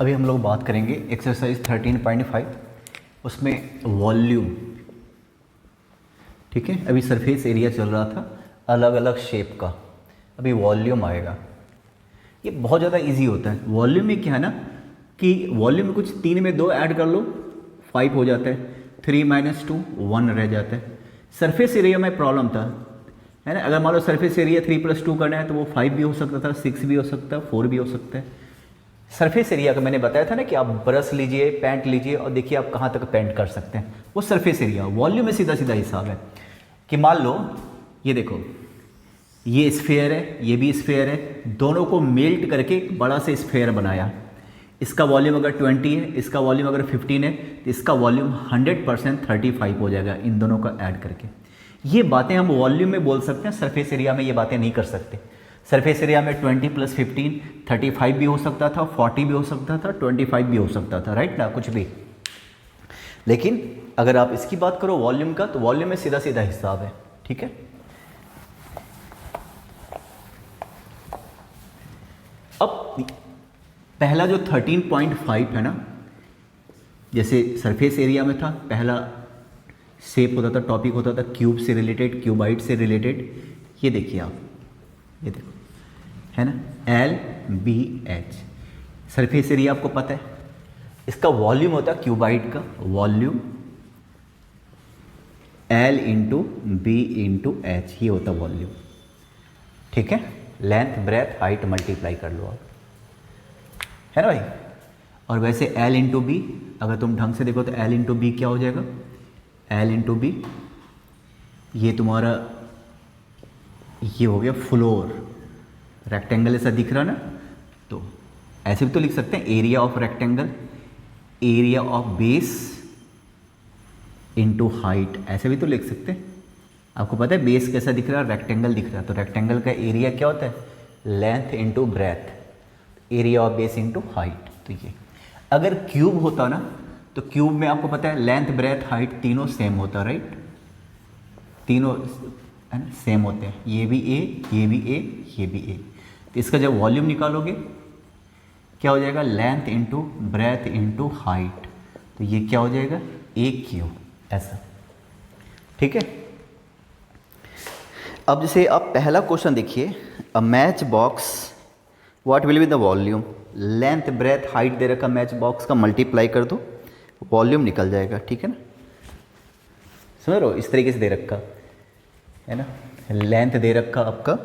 अभी हम लोग बात करेंगे एक्सरसाइज 13.5, उसमें वॉल्यूम। ठीक है, अभी सरफेस एरिया चल रहा था अलग अलग शेप का, अभी वॉल्यूम आएगा। ये बहुत ज़्यादा इजी होता है। वॉल्यूम में क्या है ना कि वॉल्यूम में कुछ 3 में 2 ऐड कर लो 5 हो जाता है, 3 - 2 1 रह जाता है। सरफेस एरिया में प्रॉब्लम था, है ना। अगर मान लो सरफेस एरिया 3 + 2 करना है तो वो 5 भी हो सकता था, 6 भी हो सकता है, 4 भी हो सकता है। सरफेस एरिया का मैंने बताया था ना कि आप ब्रश लीजिए, पेंट लीजिए और देखिए आप कहाँ तक पेंट कर सकते हैं, वो सरफेस एरिया। वॉल्यूम में सीधा सीधा हिसाब है कि मान लो ये देखो, ये स्फेयर है, ये भी स्फेयर है, दोनों को मेल्ट करके एक बड़ा से स्फेयर बनाया। इसका वॉल्यूम अगर 20 है, इसका वॉल्यूम अगर 15 है, तो इसका वॉल्यूम 100% 35 हो जाएगा इन दोनों का ऐड करके। ये बातें हम वॉल्यूम में बोल सकते हैं, सरफेस एरिया में ये बातें नहीं कर सकते। सरफेस एरिया में 20 + 15 35 भी हो सकता था, 40 भी हो सकता था, 25 भी हो सकता था, राइट ना, कुछ भी। लेकिन अगर आप इसकी बात करो वॉल्यूम का, तो वॉल्यूम में सीधा सीधा हिसाब है। ठीक है, अब पहला जो 13.5 है ना, जैसे सरफेस एरिया में था, पहला शेप होता था, टॉपिक होता था क्यूब से रिलेटेड, क्यूबाइड से रिलेटेड। ये देखिए आप, ये देखो है ना, LBH सरफेस एरिया आपको पता है। इसका वॉल्यूम होता है क्यूबाइड का वॉल्यूम, L × B × H, ये होता वॉल्यूम। ठीक है, लेंथ ब्रेथ हाइट मल्टीप्लाई कर लो आप, है ना भाई। और वैसे L × B अगर तुम ढंग से देखो तो L × B क्या हो जाएगा, L × B ये तुम्हारा ये हो गया फ्लोर। रेक्टेंगल ऐसा दिख रहा ना, तो ऐसे भी तो लिख सकते हैं area of rectangle, area of base into height, ऐसे भी तो लिख सकते हैं। आपको पता है बेस कैसा दिख रहा है, रेक्टेंगल दिख रहा है, तो रेक्टेंगल का एरिया क्या होता है, length into breadth, area of base into height. तो ये अगर क्यूब होता ना, तो क्यूब में आपको पता है लेंथ ब्रेथ हाइट तीनों सेम होता, राइट, तीनों है ना सेम होते हैं। ये भी ए, ये भी ए, ये भी ए। तो इसका जब वॉल्यूम निकालोगे क्या हो जाएगा, length into breadth into height, तो ये क्या हो जाएगा, ए क्यूब, ऐसा। ठीक है, अब जैसे आप पहला क्वेश्चन देखिए, a match box what will be the volume, length breadth height दे रखा, मैच बॉक्स का मल्टीप्लाई कर दो, वॉल्यूम निकल जाएगा। ठीक है ना, समझ रहे हो, इस तरीके से दे रखा है ना। लेंथ दे रखा आपका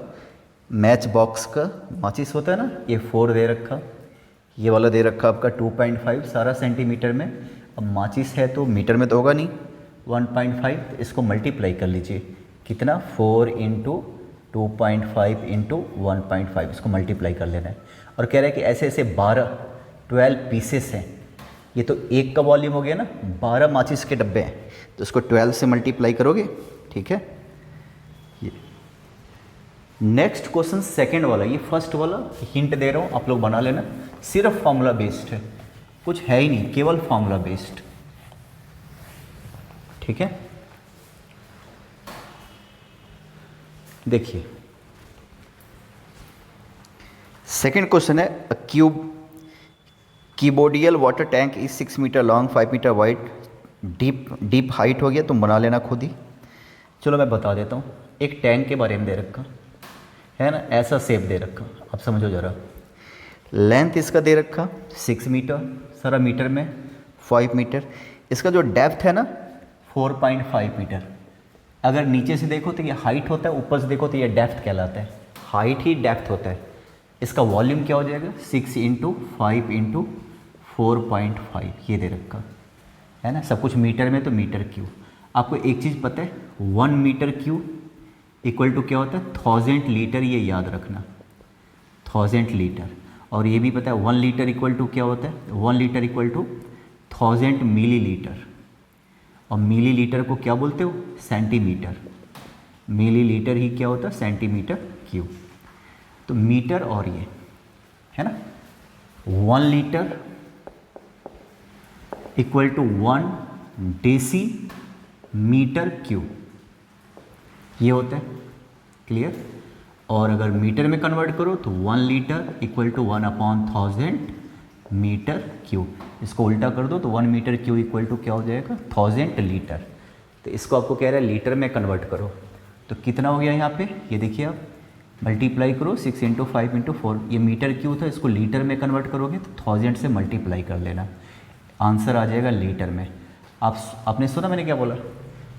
मैच बॉक्स का, माचिस होता है ना, ये 4 दे रखा, ये वाला दे रखा आपका 2.5, सारा सेंटीमीटर में। अब माचिस है तो मीटर में तो होगा नहीं, 1.5, तो इसको मल्टीप्लाई कर लीजिए, कितना, 4 × 2.5 × 1.5, इसको मल्टीप्लाई कर लेना है। और कह रहा है कि ऐसे ऐसे 12 पीसेस हैं, ये तो एक का वॉल्यूम हो गया ना, 12 माचिस के डब्बे हैं, तो इसको 12 से मल्टीप्लाई करोगे। ठीक है, ये नेक्स्ट क्वेश्चन सेकंड वाला, ये फर्स्ट वाला हिंट दे रहा हूँ, आप लोग बना लेना, सिर्फ फॉर्मूला बेस्ड है, कुछ है ही नहीं, केवल फॉर्मूला बेस्ड। ठीक है, देखिए सेकंड क्वेश्चन है, a cuboidal water tank is 6 metre long 5 metre wide, deep height हो गया, तुम बना लेना खुद ही। चलो मैं बता देता हूँ, एक टैंक के बारे में दे रखा है ना, ऐसा शेप दे रखा, आप समझो जरा। लेंथ इसका दे रखा 6 मीटर, सारा मीटर में 5 मीटर। इसका जो डेप्थ है ना 4.5 मीटर। अगर नीचे से देखो तो ये हाइट होता है, ऊपर से देखो तो ये डेप्थ कहलाता है, हाइट ही डेप्थ होता है। इसका वॉल्यूम क्या हो जाएगा, 6 × 5 × 4.5, ये दे रखा है ना, सब कुछ मीटर में, तो मीटर क्यूब। आपको एक चीज़ पता है, 1 मीटर क्यूब इक्वल टू क्या होता है, 1000 लीटर, ये याद रखना, 1000 लीटर। और ये भी पता है 1 लीटर इक्वल टू क्या होता है, 1 लीटर इक्वल टू 1000 मिलीलीटर। और मिलीलीटर को क्या बोलते हो, सेंटीमीटर। मिलीलीटर ही क्या होता है, सेंटीमीटर क्यूब। तो मीटर और ये है ना, 1 litre equal to 1 decimetre cube, ये होता है, क्लियर। और अगर मीटर में कन्वर्ट करो तो 1 litre equal to 1/1000 metre cube. इसको उल्टा कर दो तो 1 मीटर क्यूब इक्वल टू क्या हो जाएगा 1000 लीटर। तो इसको आपको कह रहा है लीटर में कन्वर्ट करो, तो कितना हो गया यहाँ पे, ये देखिए आप मल्टीप्लाई करो 6 × 5 × 4, ये मीटर क्यूब था, इसको लीटर में कन्वर्ट करोगे तो 1000 से मल्टीप्लाई कर लेना, आंसर आ जाएगा लीटर में। आपने सुना मैंने क्या बोला,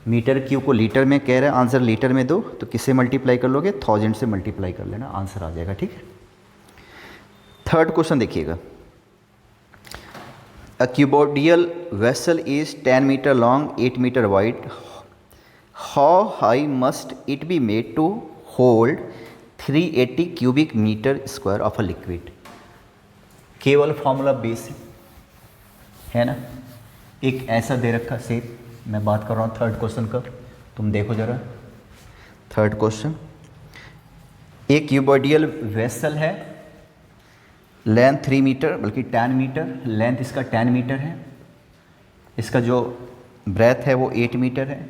मीटर क्यूब को लीटर में कह रहा है, आंसर लीटर में दो, तो किससे मल्टीप्लाई कर लोगे 1000 से मल्टीप्लाई कर लेना, आंसर आ जाएगा। ठीक है, थर्ड क्वेश्चन देखिएगा। A cuboidal vessel is 10 meter long, 8 meter wide. How high must it be made to hold 380 cubic meter square of a liquid? केवल फॉर्मूला बेस है ना, एक ऐसा दे रखा सेप, मैं बात कर रहा हूँ थर्ड क्वेश्चन का, तुम देखो जरा थर्ड क्वेश्चन। एक क्यूबॉइडियल वेसल है, लेंथ 3 मीटर बल्कि 10 मीटर, लेंथ इसका 10 मीटर है, इसका जो ब्रेथ है वो 8 मीटर है,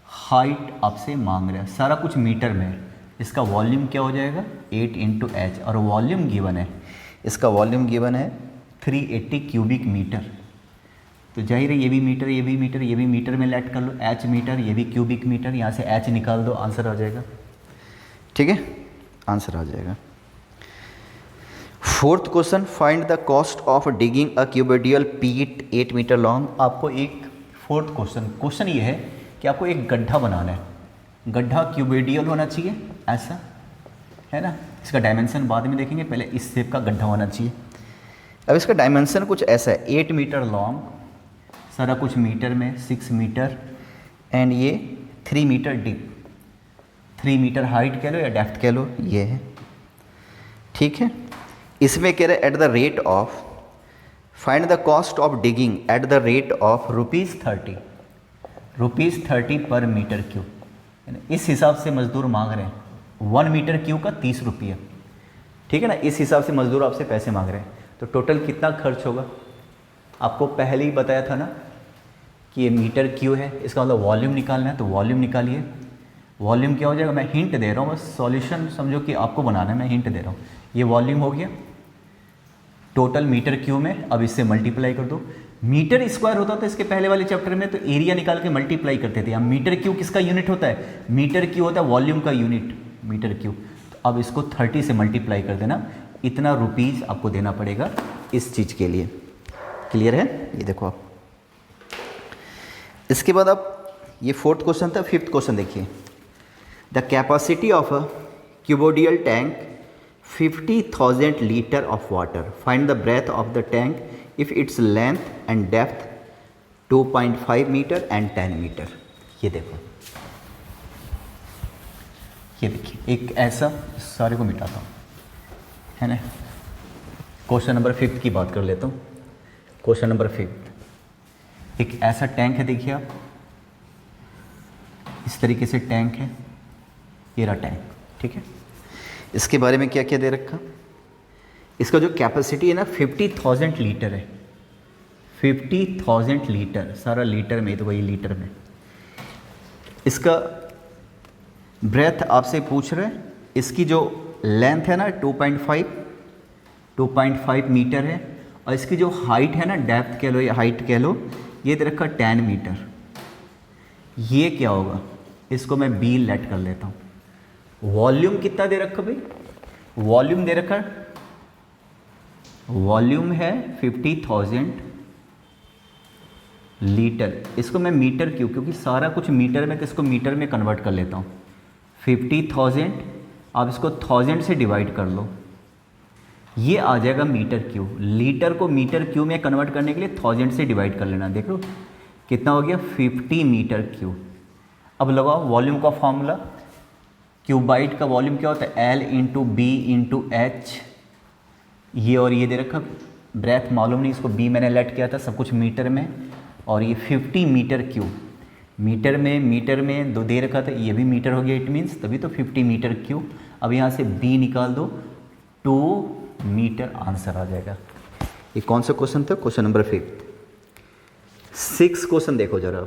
हाइट आपसे मांग रहा है, सारा कुछ मीटर में है, इसका वॉल्यूम क्या हो जाएगा 8 × h, और वॉल्यूम गिवन है, इसका वॉल्यूम गिवन है 380 क्यूबिक मीटर। तो जाहिर है ये भी मीटर, ये भी मीटर, ये भी मीटर में लेट कर लो, h मीटर, ये भी क्यूबिक मीटर, यहाँ से h निकाल दो, आंसर आ जाएगा। ठीक है, आंसर आ जाएगा। Fourth question, find the cost of digging a cuboidal pit 8 metre long. आपको एक फोर्थ क्वेश्चन ये है कि आपको एक गड्ढा बनाना है, गड्ढा क्यूबोइडियल होना चाहिए, ऐसा है ना, इसका डायमेंशन बाद में देखेंगे, पहले इस शेप का गड्ढा होना चाहिए। अब इसका डायमेंशन कुछ ऐसा है, 8 मीटर लॉन्ग, सारा कुछ मीटर में, 6 मीटर, एंड ये 3 मीटर डीप, 3 मीटर हाइट कह लो या डेप्थ कह लो, ये है। ठीक है, इसमें कह रहे eight the rate of, find the cost of digging eight the rate of ₹30 पर मीटर क्यूब। इस हिसाब से मजदूर मांग रहे हैं 1 मीटर क्यूब का 30 रुपये। ठीक है ना, इस हिसाब से मजदूर आपसे पैसे मांग रहे हैं, तो टोटल कितना खर्च होगा, आपको पहले ही बताया था ना कि ये मीटर क्यूब है, इसका मतलब वॉल्यूम निकालना है, तो वॉल्यूम निकालिए। वॉल्यूम क्या हो जाएगा, मैं हिंट दे रहा हूँ, बस सॉल्यूशन समझो कि आपको बनाना है, मैं हिंट दे रहा हूँ। ये वॉल्यूम हो गया टोटल मीटर क्यूब में, अब इससे मल्टीप्लाई कर दो। मीटर स्क्वायर होता था इसके पहले वाले चैप्टर में, तो एरिया निकाल के मल्टीप्लाई करते थे। अब मीटर क्यूब किसका यूनिट होता है, मीटर क्यूब होता है वॉल्यूम का यूनिट, मीटर क्यूब। तो अब इसको 30 से मल्टीप्लाई कर देना, इतना रुपीज़ आपको देना पड़ेगा इस चीज़ के लिए। क्लियर है, ये देखो आप। इसके बाद आप, ये फोर्थ क्वेश्चन था, फिफ्थ क्वेश्चन देखिए। The capacity of a cuboidal tank 50,000 litre of water, find the breadth of the tank if its length and depth 2.5 metre and 10 metre. ये देखो, ये देखिए, एक ऐसा, सारे को मिटाता हूँ, है ना। क्वेश्चन नंबर 5 की बात कर लेता हूँ। क्वेश्चन नंबर 5, एक ऐसा टैंक है, देखिए आप, इस तरीके से टैंक है, ये रहा टैंक। ठीक है, इसके बारे में क्या क्या दे रखा, इसका जो कैपेसिटी है ना 50,000 लीटर है, 50,000 लीटर, सारा लीटर में, तो वही लीटर में। इसका ब्रेथ आपसे पूछ रहे हैं, इसकी जो लेंथ है ना 2.5 मीटर है, और इसकी जो हाइट है ना, डेप्थ कह लो या हाइट कह लो, ये दे रखा 10 मीटर। ये क्या होगा, इसको मैं बी लेट कर लेता हूँ। वॉल्यूम कितना दे रखा भाई, वॉल्यूम दे रखा, वॉल्यूम है 50,000 लीटर, इसको मैं मीटर क्यों, क्योंकि सारा कुछ मीटर में, तो इसको मीटर में कन्वर्ट कर लेता हूँ। 50,000, आप इसको 1000 से डिवाइड कर लो, ये आ जाएगा मीटर क्यूब। लीटर को मीटर क्यूब में कन्वर्ट करने के लिए 1000 से डिवाइड कर लेना, देख लो कितना हो गया 50 मीटर क्यूब। अब लगाओ वॉल्यूम का फॉर्मूला, क्यूबाइट का वॉल्यूम क्या होता है, L × B × H, ये और ये दे रखा, ब्रेथ मालूम नहीं, इसको B मैंने लेट किया था, सब कुछ मीटर में, और ये 50 मीटर क्यूब, मीटर में दो दे रखा था, ये भी मीटर हो गया, इट मीन्स तभी तो 50 मीटर क्यूब। अब यहाँ से B निकाल दो, 2 मीटर, आंसर आ जाएगा। ये कौन सा क्वेश्चन था, क्वेश्चन नंबर 5। 6 क्वेश्चन देखो जरा,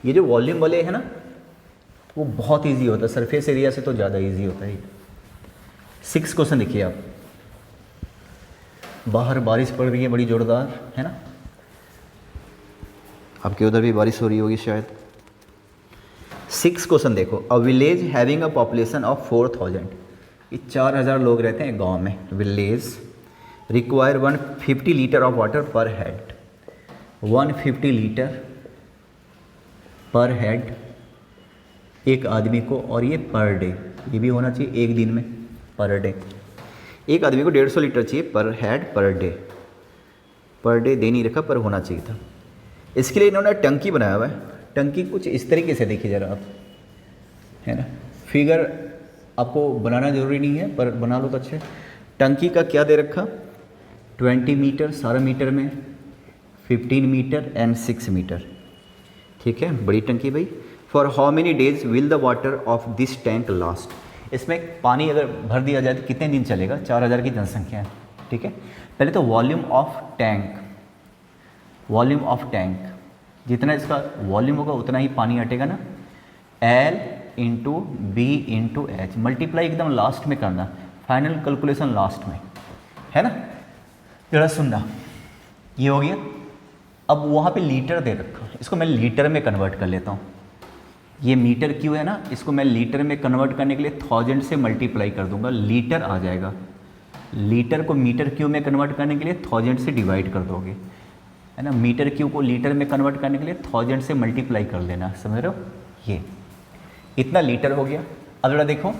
ये जो वॉल्यूम वाले है ना, वो बहुत इजी होता है, सरफेस एरिया से तो ज़्यादा इजी होता है। 6 क्वेश्चन देखिए आप, बाहर बारिश पड़ रही है बड़ी ज़ोरदार, है ना। आपके उधर भी बारिश हो रही होगी शायद। 6 क्वेश्चन देखो, a village having a population of 4000, ये 4000 लोग रहते हैं गांव में। Village require 150 litre of water पर हेड, 150 लीटर पर हेड एक आदमी को, और ये पर डे, ये भी होना चाहिए एक दिन में, पर डे। एक आदमी को 150 लीटर चाहिए पर हेड पर डे दे नहीं रखा, पर होना चाहिए था। इसके लिए इन्होंने टंकी बनाया हुआ है। टंकी कुछ इस तरीके से देखिए ज़रा आप, है ना। फिगर आपको बनाना ज़रूरी नहीं है, पर बना लो तो अच्छे। टंकी का क्या दे रखा, 20 मीटर, सारा मीटर में 15 मीटर एंड 6 मीटर, ठीक है, बड़ी टंकी भाई। For how many days will the water of this tank last, इसमें पानी अगर भर दिया जाए तो कितने दिन चलेगा। 4000 की जनसंख्या है, ठीक है। पहले तो वॉल्यूम ऑफ टैंक, जितना इसका वॉल्यूम होगा उतना ही पानी हटेगा ना। L into B into H, multiply एकदम लास्ट में करना, फाइनल कैलकुलेशन लास्ट में, है ना। जरा सुनना, ये हो गया। अब वहाँ पे लीटर दे रखा, इसको मैं लीटर में कन्वर्ट कर लेता हूँ। ये मीटर क्यू है ना, इसको मैं लीटर में कन्वर्ट करने के लिए 1000 से मल्टीप्लाई कर दूंगा, लीटर आ जाएगा। लीटर को मीटर क्यू में कन्वर्ट करने के लिए 1000 से डिवाइड कर दोगे, है ना। मीटर क्यू को लीटर में कन्वर्ट करने के लिए 1000 से मल्टीप्लाई कर देना, समझ रहे हो। ये इतना लीटर हो गया। अब जरा देखो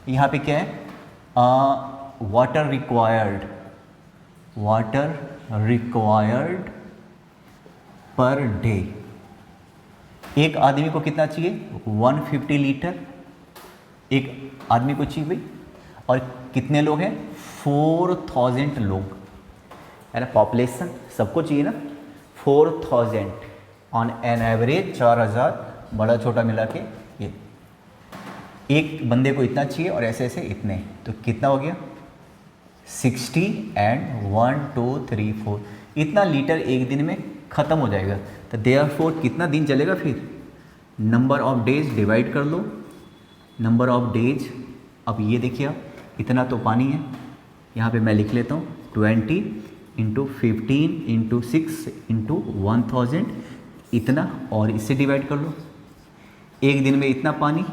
यहाँ पे क्या है, वाटर रिक्वायर्ड पर डे, एक आदमी को कितना चाहिए, 150 लीटर एक आदमी को चाहिए भाई। और कितने लोग हैं, 4000 लोग, है ना। पॉपुलेशन सबको चाहिए ना, 4000 ऑन एन एवरेज, 4000 बड़ा छोटा मिला के, ये एक बंदे को इतना चाहिए और ऐसे ऐसे इतने, तो कितना हो गया 60 एंड 1 2 3 4, इतना लीटर एक दिन में ख़त्म हो जाएगा। तो देयरफॉर कितना दिन चलेगा, फिर नंबर ऑफ डेज डिवाइड कर लो, नंबर ऑफ डेज। अब ये देखिए आप, इतना तो पानी है, यहाँ पे मैं लिख लेता हूँ 20 इंटू 15 इंटू 6 इंटू 1000, इतना, और इससे डिवाइड कर लो। एक दिन में इतना पानी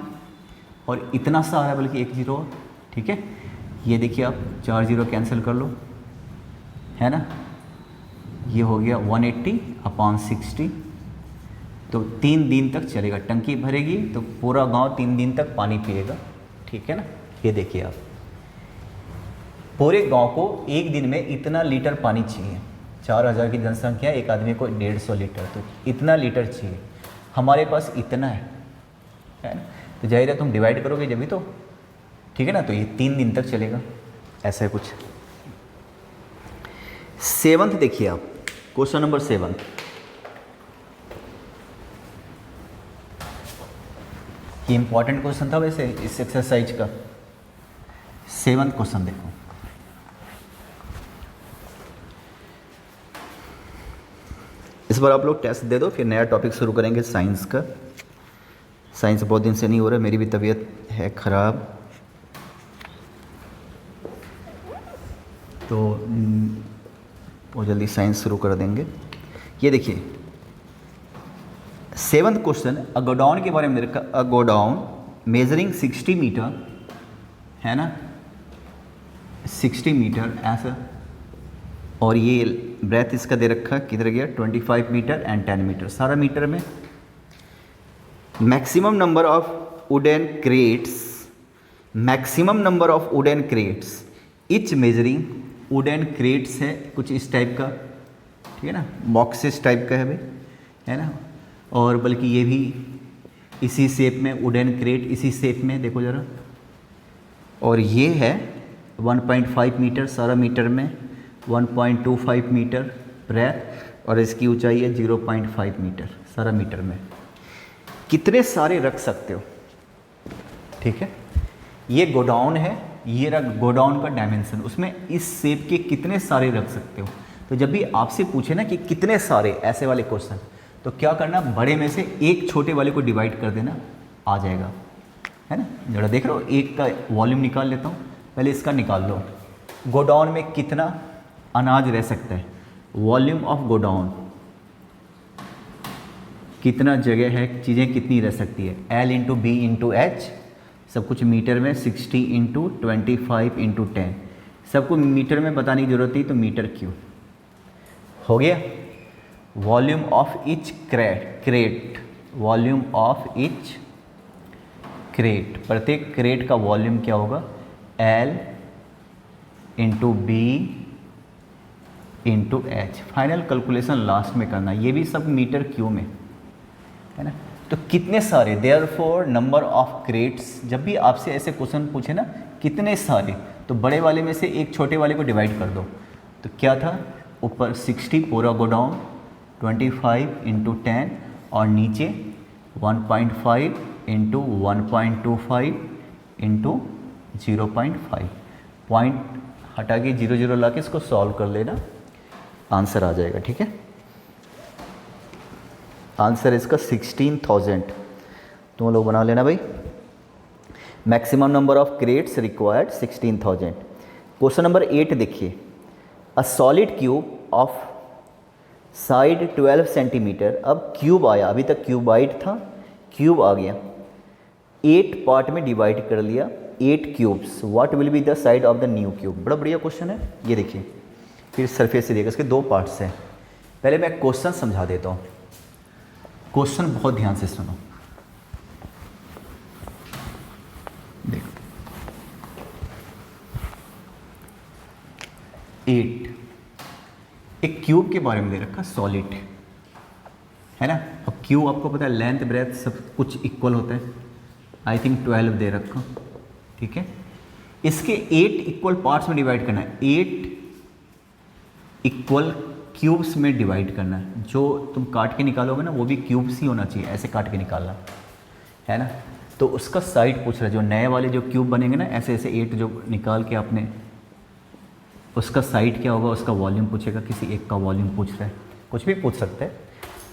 और इतना सा आ रहा है, बल्कि एक जीरो, ठीक है। ये देखिए आप, 4 जीरो कैंसिल कर लो, है ना। ये हो गया 180/60, तो 3 दिन तक चलेगा। टंकी भरेगी तो पूरा गांव 3 दिन तक पानी पिएगा, ठीक है ना। ये देखिए आप, पूरे गांव को एक दिन में इतना लीटर पानी चाहिए। 4000 की जनसंख्या, एक आदमी को 150 लीटर, तो इतना लीटर चाहिए। हमारे पास इतना है ना। तो जाहिर है तुम डिवाइड करोगे जब भी, तो ठीक है ना। तो ये 3 दिन तक चलेगा, ऐसा है कुछ। 7th देखिए आप, क्वेश्चन नंबर 7, ये इंपॉर्टेंट क्वेश्चन था वैसे इस एक्सरसाइज का। 7th क्वेश्चन देखो, इस बार आप लोग टेस्ट दे दो, फिर नया टॉपिक शुरू करेंगे साइंस का। साइंस बहुत दिन से नहीं हो रहा, मेरी भी तबीयत है ख़राब, तो बहुत जल्दी साइंस शुरू कर देंगे। ये देखिए 7th क्वेश्चन, अ गोडाउन के बारे में देखा। अ गोडाउन मेजरिंग 60 मीटर, है ना, 60 मीटर ऐसा, और ये ब्रेथ इसका दे रखा, किधर गया, 25 मीटर एंड 10 मीटर, सारा मीटर में। Maximum number of wooden crates, maximum number of wooden crates, etch measuring, wooden crates है कुछ इस टाइप का, ठीक है ना, बॉक्सेस टाइप का है भाई, है ना। और बल्कि ये भी इसी शेप में, वुडन क्रेट इसी शेप में, देखो ज़रा। और ये है 1.5 मीटर सारा मीटर में, 1.25 मीटर ब्रेथ, और इसकी ऊंचाई है 0.5 मीटर सारा मीटर में। कितने सारे रख सकते हो, ठीक है। ये गोडाउन है, ये रख गोडाउन का डायमेंशन, उसमें इस शेप के कितने सारे रख सकते हो। तो जब भी आपसे पूछे ना कि कितने सारे, ऐसे वाले क्वेश्चन, तो क्या करना, बड़े में से एक छोटे वाले को डिवाइड कर देना, आ जाएगा, है ना। जरा देख रहे हो, एक का वॉल्यूम निकाल लेता हूँ, पहले इसका निकाल लो। गोडाउन में कितना अनाज रह सकता है। वॉल्यूम ऑफ गोडाउन, कितना जगह है, चीज़ें कितनी रह सकती है। L into B into H, सब कुछ मीटर में, 60 इंटू 25 इंटू 10, सबको मीटर में बताने की जरूरत थी, तो मीटर क्यूब हो गया। Volume of each crate, volume of each crate, प्रत्येक क्रेट का वॉल्यूम क्या होगा, L into B into H. Final calculation last में करना, ये भी सब मीटर क्यूब में है ना। तो कितने सारे, देयरफॉर नंबर ऑफ क्रेट्स, जब भी आपसे ऐसे क्वेश्चन पूछे ना कितने सारे, तो बड़े वाले में से एक छोटे वाले को डिवाइड कर दो। तो क्या था, ऊपर 60 पूरा गोडाउन, 25 इंटू 10, और नीचे 1.5 इंटू 1.25 इंटू 0.5। पॉइंट हटा के 0 ला के इसको सॉल्व कर लेना, आंसर आ जाएगा। ठीक है, आंसर इसका 16,000। तुम लोग बना लेना भाई। Maximum number of crates required 16,000। Question number 8 देखिए, a solid cube of side 12 centimetre, अब क्यूब आया, अभी तक क्यूबाइड था, क्यूब आ गया, 8 पार्ट में डिवाइड कर लिया, 8 cubes, what will be the side of the new cube. बड़ा बढ़िया क्वेश्चन है ये, देखिए फिर सरफेस एरिया, इसके 2 पार्ट्स हैं। पहले मैं क्वेश्चन समझा देता हूँ, क्वेश्चन बहुत ध्यान से सुनो। देखो 8, एक क्यूब के बारे में दे रखा, सॉलिड है ना। अब क्यूब आपको पता है लेंथ ब्रेथ सब कुछ इक्वल होता है, आई थिंक 12 दे रखा, ठीक है। इसके 8 इक्वल पार्ट्स में डिवाइड करना है, 8 इक्वल क्यूब्स में डिवाइड करना है। जो तुम काट के निकालोगे ना वो भी क्यूब्स ही होना चाहिए, ऐसे काट के निकालना है ना। तो उसका साइड पूछ रहा है, जो नए वाले जो क्यूब बनेंगे ना, ऐसे ऐसे 8 जो निकाल के आपने, उसका साइड क्या होगा, उसका वॉल्यूम पूछेगा, किसी एक का वॉल्यूम पूछ रहा है, कुछ भी पूछ सकते हैं।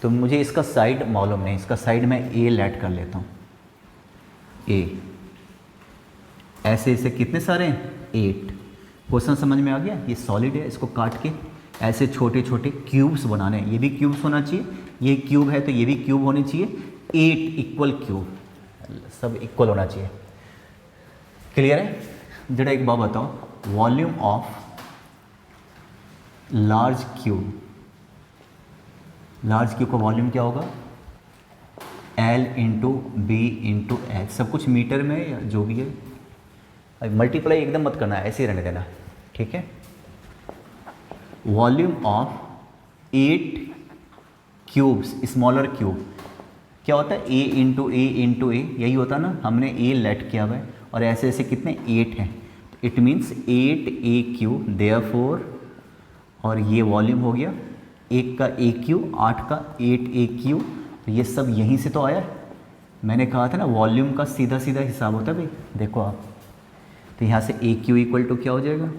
तो मुझे इसका साइड मालूम नहीं, इसका साइड मैं ए लेट कर लेता हूँ, ए। ऐसे ऐसे कितने सारे हैं, 8। क्वेश्चन समझ में आ गया, ये सॉलिड है, इसको काट के ऐसे छोटे छोटे क्यूब्स बनाने हैं, ये भी क्यूब्स होना चाहिए, ये क्यूब है तो ये भी क्यूब होने चाहिए, 8 इक्वल क्यूब, सब इक्वल होना चाहिए। क्लियर है। जरा एक बात बताओ, volume of large cube, large cube का वॉल्यूम क्या होगा, L into B into H, सब कुछ मीटर में या जो भी है, मल्टीप्लाई एकदम मत करना, ऐसे ही रहने देना, ठीक है। Volume of 8 cubes, smaller cube क्या होता है, A इंटू ए इंटू ए, यही होता है ना, हमने A लेट किया हुआ है, और ऐसे ऐसे कितने 8 हैं, it means 8A cube, therefore, और ये वॉल्यूम हो गया, 1 का A क्यूब, 8 का 8A क्यूब, ये सब यहीं से तो आया है। मैंने कहा था ना वॉल्यूम का सीधा सीधा हिसाब होता है भाई, देखो आप, तो यहाँ से A क्यू इक्वल टू क्या हो जाएगा,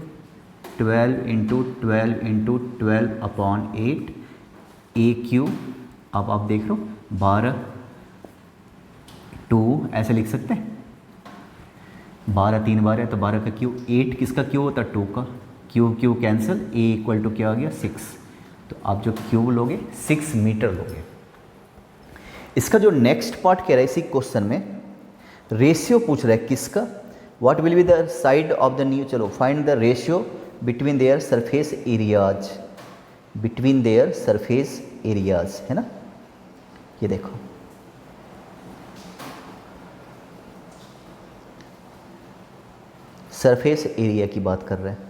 12 into 12 into 12 upon 8 A Q. अब आप देख लो 12, 2 ऐसे लिख सकते हैं, 12 3 12 तो 12 का क्यूब, 8 किसका क्यूब होता है, 2 का, cube cube cancel, A equal to क्या आ गया, 6। तो आप जो क्यूब लोगे 6 मीटर लोगे। इसका जो नेक्स्ट पार्ट कह रहा है इसी क्वेश्चन में, रेशियो पूछ रहा है किसका, what will be the side of the new, चलो find the ratio between their surface areas, between their surface areas, है ना। ये देखो सरफेस एरिया की बात कर रहे हैं,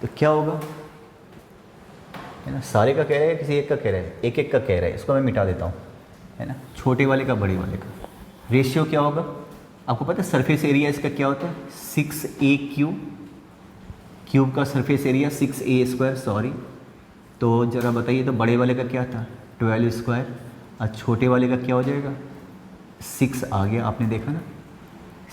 तो क्या होगा, है ना, सारे का कह रहे हैं, किसी एक का कह रहे हैं, एक एक का कह रहे हैं, इसको मैं मिटा देता हूँ, है ना, छोटे वाले का बड़े वाले का। रेशियो क्या होगा, आपको पता है सरफेस एरिया इसका क्या होता है, 6A क्यूब, क्यूब का surface area 6A square, sorry. तो ज़रा बताइए, तो बड़े वाले का क्या था, 12 स्क्वायर, और छोटे वाले का क्या हो जाएगा, 6 आ गया, आपने देखा ना,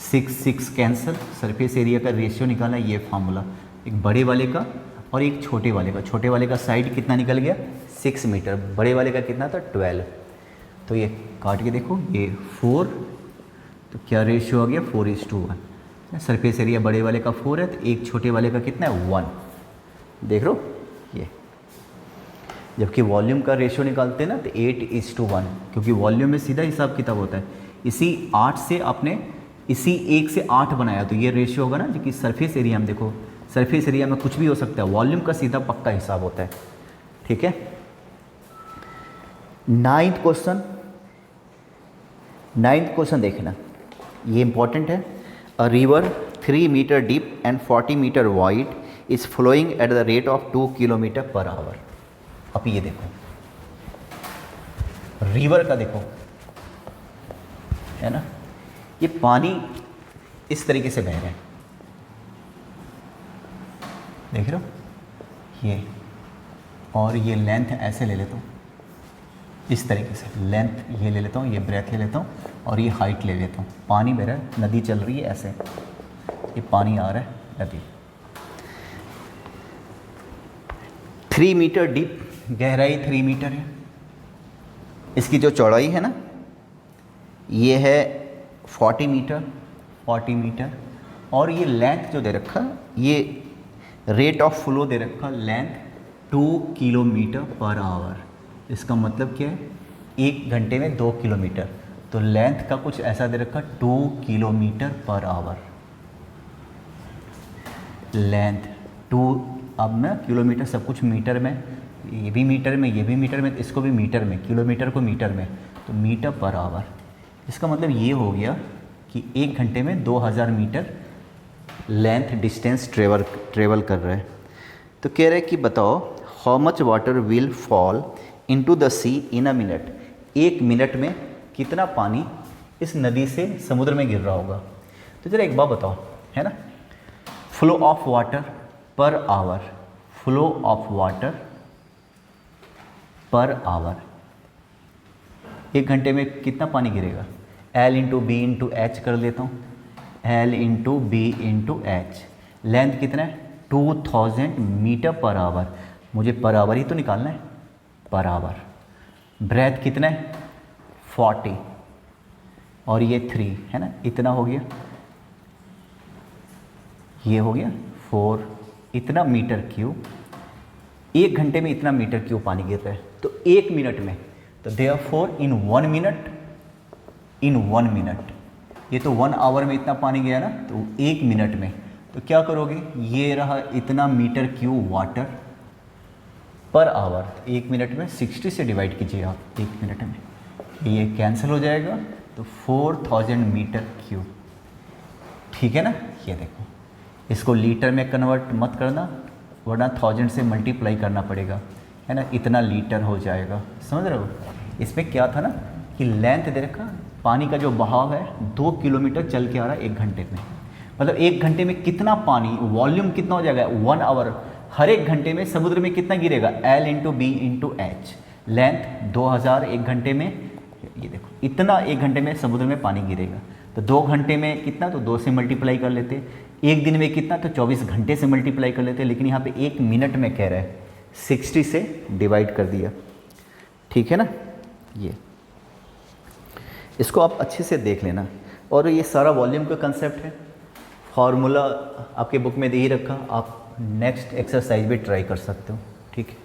6 कैंसिल, सरफेस एरिया का रेशियो निकालना, ये फार्मूला, एक बड़े वाले का और एक छोटे वाले का। छोटे वाले का साइड कितना निकल गया, 6 मीटर, बड़े वाले का कितना था, 12। तो ये काट के देखो, ये 4, तो क्या रेशियो आ गया, 4:1। सरफेस एरिया बड़े वाले का 4 है, तो एक छोटे वाले का कितना है, 1। देख रहे हो ये, जबकि वॉल्यूम का रेशियो निकालते हैं ना तो 8:1, क्योंकि वॉल्यूम में सीधा हिसाब किताब होता है। इसी 8 से आपने इसी 1 से 8 बनाया तो ये रेशियो होगा ना, जो कि सरफेस एरिया में, देखो सरफेस एरिया में कुछ भी हो सकता है, वॉल्यूम का सीधा पक्का हिसाब होता है। ठीक है। 9th क्वेश्चन देखना, ये इंपॉर्टेंट है। A river 3 metre deep and 40 metre wide is flowing at the rate of 2 kilometre per hour. अब ये देखो रिवर का, देखो है ना, ये पानी इस तरीके से बह रहा है, देख रहे हो ये, और ये लेंथ ऐसे ले लेता हूँ, इस तरीके से लेंथ ये ले लेता हूँ, ये ब्रेथ ले लेता हूँ, और ये हाइट ले लेता हूँ। पानी बह रहा है, नदी चल रही है ऐसे, ये पानी आ रहा है नदी। 3 मीटर डीप, गहराई 3 मीटर है। इसकी जो चौड़ाई है ना ये है 40 मीटर, और ये लेंथ जो दे रखा, ये रेट ऑफ फ्लो दे रखा, लेंथ 2 किलोमीटर पर आवर। इसका मतलब क्या है, 1 घंटे में 2 किलोमीटर, तो लेंथ का कुछ ऐसा दे रखा 2 किलोमीटर पर आवर। लेंथ 2, अब ना किलोमीटर सब कुछ मीटर में, ये भी मीटर में, ये भी मीटर में, इसको भी मीटर में, किलोमीटर को मीटर में, तो मीटर पर आवर। इसका मतलब ये हो गया कि 1 घंटे में 2000 मीटर लेंथ डिस्टेंस ट्रेवल कर रहा है। तो कह रहे कि बताओ how much water will fall into the sea in a minute. 1 minute में कितना पानी इस नदी से समुद्र में गिर रहा होगा। तो जरा एक बात बताओ, है ना, flow of water per hour, flow of water per hour, 1 घंटे में कितना पानी गिरेगा। L into B into H कर लेता हूँ, L into B into H. Length कितना है 2000 मीटर पर आवर, मुझे पर आवर ही तो निकालना है, पर आवर। ब्रेथ कितना है 40, और ये 3 है ना, इतना हो गया, ये हो गया 4, इतना मीटर क्यूब। 1 घंटे में इतना मीटर क्यूब पानी गिर रहा है, तो 1 मिनट में, तो देयरफॉर इन 1 मिनट, ये तो 1 आवर में इतना पानी गया ना, तो 1 मिनट में, तो क्या करोगे, ये रहा इतना metre cube water per hour. 1 minute में 60 से डिवाइड कीजिए आप, 1 मिनट में ये कैंसिल हो जाएगा, तो 4000 मीटर क्यूब। ठीक है ना। ये देखो, इसको लीटर में कन्वर्ट मत करना, वरना 1000 से मल्टीप्लाई करना पड़ेगा, है ना, इतना लीटर हो जाएगा। समझ रहे हो। इसमें क्या था ना कि लेंथ दे रखा, पानी का जो बहाव है 2 किलोमीटर चल के आ रहा है 1 घंटे में, मतलब 1 घंटे में कितना पानी, वॉल्यूम कितना हो जाएगा 1 आवर, हर 1 घंटे में समुद्र में कितना गिरेगा, L into B into H. Length 2000 1 घंटे में, ये देखो इतना 1 घंटे में समुद्र में पानी गिरेगा। तो 2 घंटे में कितना, तो 2 से मल्टीप्लाई कर लेते। 1 दिन में कितना, तो 24 घंटे से मल्टीप्लाई कर लेते। लेकिन यहाँ पे 1 मिनट में कह रहा है, 60 से डिवाइड कर दिया। ठीक है ना। ये इसको आप अच्छे से देख लेना, और ये सारा वॉल्यूम का कंसेप्ट है, फार्मूला आपके बुक में दे ही रखा, आप नेक्स्ट एक्सरसाइज भी ट्राई कर सकते हो। ठीक है।